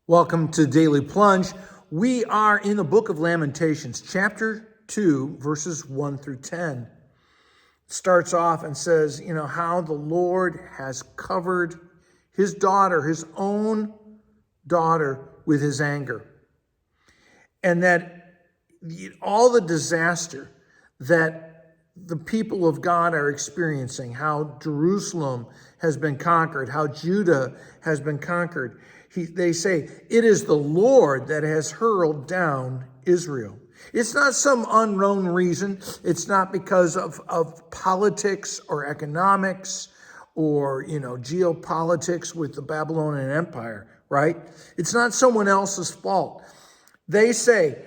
Welcome to Daily Plunge. We are in the book of Lamentations, chapter 2, verses 1 through 10. It starts off and says, how the Lord has covered his daughter, his own daughter, with his anger. And that all the disaster that the people of God are experiencing, how Jerusalem has been conquered, how Judah has been conquered. They say, it is the Lord that has hurled down Israel. It's not some unknown reason. It's not because of politics or economics or, geopolitics with the Babylonian Empire, right? It's not someone else's fault. They say,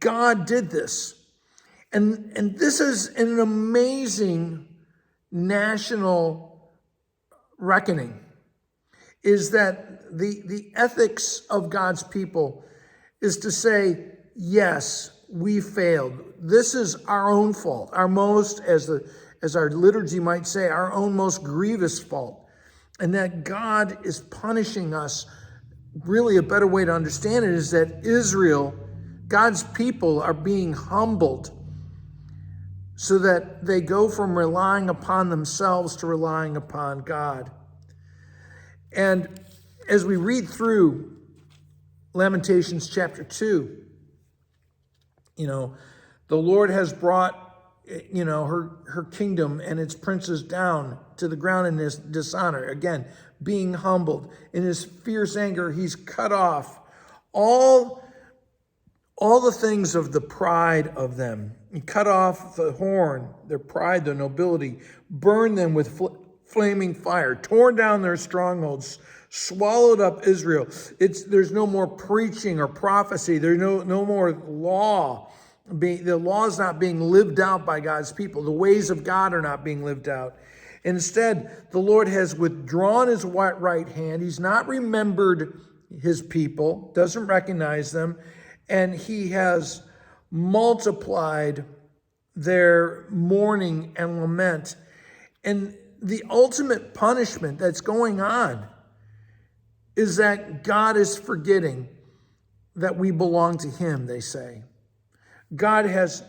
God did this. And this is an amazing national reckoning, is that the ethics of God's people is to say, yes, we failed. This is our own fault, our most, as our liturgy might say, our own most grievous fault. And that God is punishing us. Really, a better way to understand it is that Israel, God's people, are being humbled so that they go from relying upon themselves to relying upon God. And as we read through Lamentations chapter 2, the Lord has brought, her kingdom and its princes down to the ground in this dishonor. Again, being humbled. In his fierce anger, he's cut off all the things of the pride of them. He cut off the horn, their pride, their nobility, burned them with flaming fire, torn down their strongholds, swallowed up Israel. There's no more preaching or prophecy. There's no more law. The law is not being lived out by God's people. The ways of God are not being lived out. Instead, the Lord has withdrawn his right hand. He's not remembered his people, doesn't recognize them, and he has multiplied their mourning and lament. And the ultimate punishment that's going on is that God is forgetting that we belong to him, they say. God has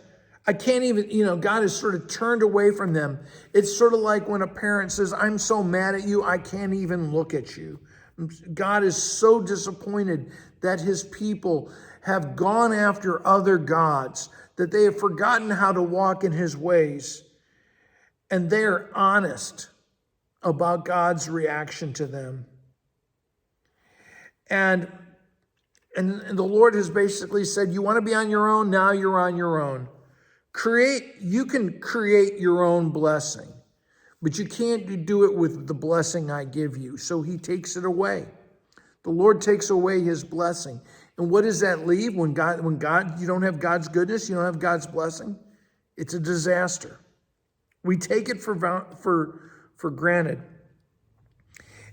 sort of turned away from them. It's sort of like when a parent says, I'm so mad at you, I can't even look at you. God is so disappointed that his people have gone after other gods, that they have forgotten how to walk in his ways. And they are honest about God's reaction to them. And the Lord has basically said, you want to be on your own? Now you're on your own. You can create your own blessing, but you can't do it with the blessing I give you. So he takes it away. The Lord takes away his blessing. And what does that leave when you don't have God's goodness, you don't have God's blessing? It's a disaster. We take it for granted.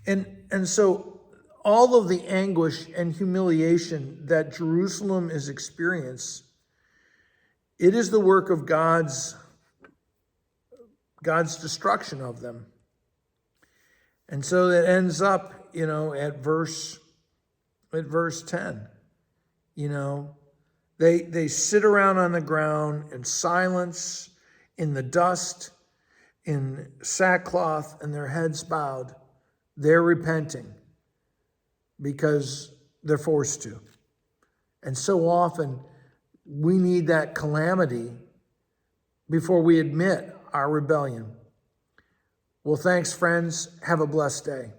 And so all of the anguish and humiliation that Jerusalem is experiencing, it is the work of God's destruction of them. And so it ends up, at verse 10. They sit around on the ground in silence, in the dust, in sackcloth, and their heads bowed. They're repenting because they're forced to. And so often we need that calamity before we admit our rebellion. Well, thanks, friends. Have a blessed day.